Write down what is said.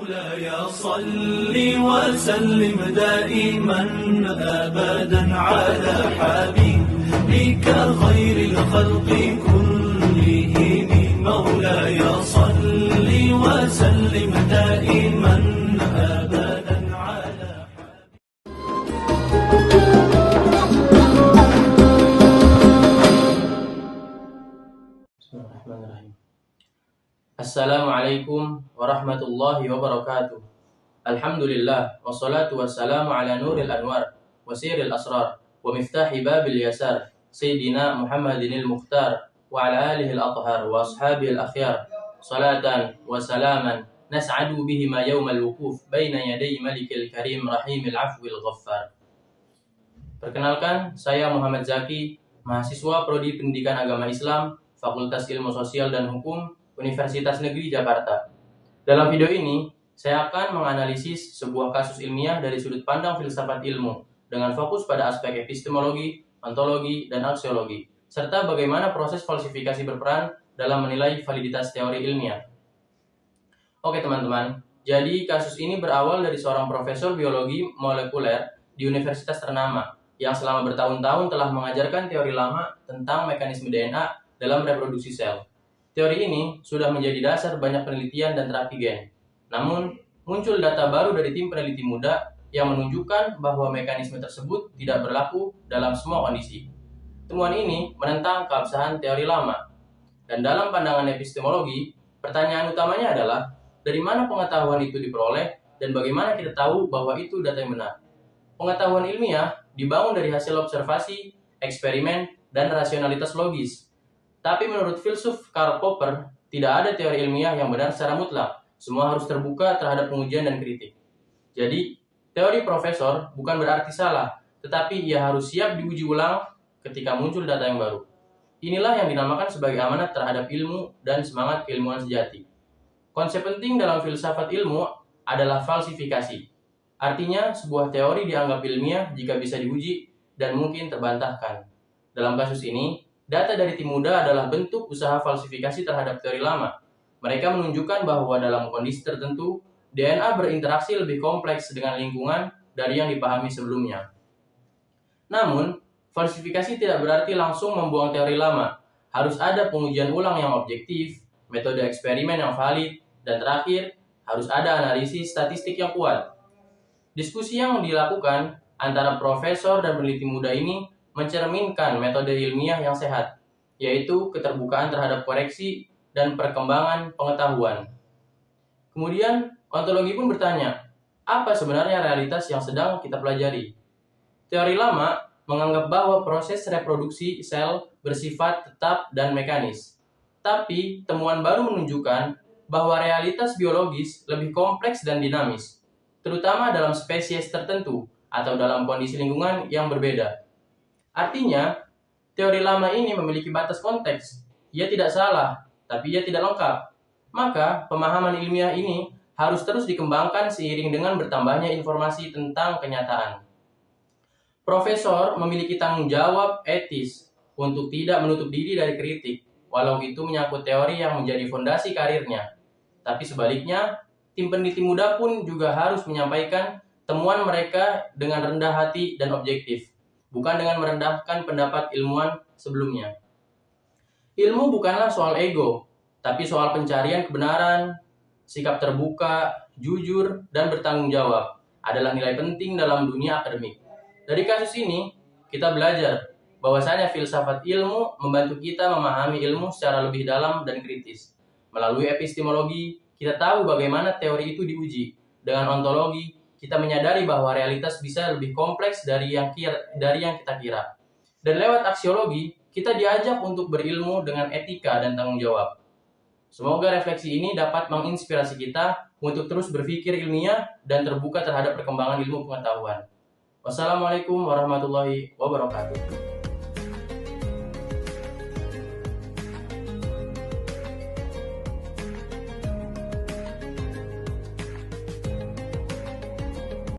مولاي صل وسلم دائما أبدا على حبيبك خير الخلق كلهم مولاي صل وسلم دائما أبدا على Bismillahirrahmanirrahim. Assalamualaikum warahmatullahi wabarakatuh. Alhamdulillah, wassalatu wassalamu ala nuril anwar, wasiril asrar, wa miftahi babil yasar, Sayyidina Muhammadinil Mukhtar, wa ala alihi al-athhar, wa ashabil akhyar, salatan wa salaman, nas'adu bihima yawmal wukuf, baina yaday malikil karim, rahimil afwil ghaffar. Perkenalkan, saya Muhammad Zaki, mahasiswa Prodi Pendidikan Agama Islam, Fakultas Ilmu Sosial dan Hukum, Universitas Negeri Jakarta. Dalam video ini, saya akan menganalisis sebuah kasus ilmiah dari sudut pandang filsafat ilmu, dengan fokus pada aspek epistemologi, ontologi, dan aksiologi, serta bagaimana proses falsifikasi berperan dalam menilai validitas teori ilmiah. Oke teman-teman, jadi kasus ini berawal dari seorang profesor biologi molekuler di universitas ternama, yang selama bertahun-tahun telah mengajarkan teori lama tentang mekanisme DNA dalam reproduksi sel. Teori ini sudah menjadi dasar banyak penelitian dan terapi gen. Namun, muncul data baru dari tim peneliti muda yang menunjukkan bahwa mekanisme tersebut tidak berlaku dalam semua kondisi. Temuan ini menentang keabsahan teori lama. Dan dalam pandangan epistemologi, pertanyaan utamanya adalah, dari mana pengetahuan itu diperoleh dan bagaimana kita tahu bahwa itu data yang benar? Pengetahuan ilmiah dibangun dari hasil observasi, eksperimen, dan rasionalitas logis. Tapi menurut filsuf Karl Popper, tidak ada teori ilmiah yang benar secara mutlak. Semua harus terbuka terhadap pengujian dan kritik. Jadi, teori profesor bukan berarti salah, tetapi ia harus siap diuji ulang ketika muncul data yang baru. Inilah yang dinamakan sebagai amanat terhadap ilmu dan semangat keilmuan sejati. Konsep penting dalam filsafat ilmu adalah falsifikasi. Artinya, sebuah teori dianggap ilmiah jika bisa diuji dan mungkin terbantahkan. Dalam kasus ini, data dari tim muda adalah bentuk usaha falsifikasi terhadap teori lama. Mereka menunjukkan bahwa dalam kondisi tertentu, DNA berinteraksi lebih kompleks dengan lingkungan dari yang dipahami sebelumnya. Namun, falsifikasi tidak berarti langsung membuang teori lama. Harus ada pengujian ulang yang objektif, metode eksperimen yang valid, dan terakhir, harus ada analisis statistik yang kuat. Diskusi yang dilakukan antara profesor dan peneliti muda ini mencerminkan metode ilmiah yang sehat, yaitu keterbukaan terhadap koreksi dan perkembangan pengetahuan. Kemudian, ontologi pun bertanya, apa sebenarnya realitas yang sedang kita pelajari? Teori lama menganggap bahwa proses reproduksi sel bersifat tetap dan mekanis. Tapi, temuan baru menunjukkan bahwa realitas biologis lebih kompleks dan dinamis, terutama dalam spesies tertentu atau dalam kondisi lingkungan yang berbeda. Artinya, teori lama ini memiliki batas konteks. Ia tidak salah, tapi ia tidak lengkap. Maka, pemahaman ilmiah ini harus terus dikembangkan seiring dengan bertambahnya informasi tentang kenyataan. Profesor memiliki tanggung jawab etis untuk tidak menutup diri dari kritik, walau itu menyangkut teori yang menjadi fondasi karirnya. Tapi sebaliknya, tim peneliti muda pun juga harus menyampaikan temuan mereka dengan rendah hati dan objektif, bukan dengan merendahkan pendapat ilmuwan sebelumnya. Ilmu bukanlah soal ego, tapi soal pencarian kebenaran. Sikap terbuka, jujur, dan bertanggung jawab adalah nilai penting dalam dunia akademik. Dari kasus ini, kita belajar bahwasanya filsafat ilmu membantu kita memahami ilmu secara lebih dalam dan kritis. Melalui epistemologi, kita tahu bagaimana teori itu diuji. Dengan ontologi, kita menyadari bahwa realitas bisa lebih kompleks dari yang kita kira. Dan lewat aksiologi, kita diajak untuk berilmu dengan etika dan tanggung jawab. Semoga refleksi ini dapat menginspirasi kita untuk terus berpikir ilmiah dan terbuka terhadap perkembangan ilmu pengetahuan. Wassalamualaikum warahmatullahi wabarakatuh.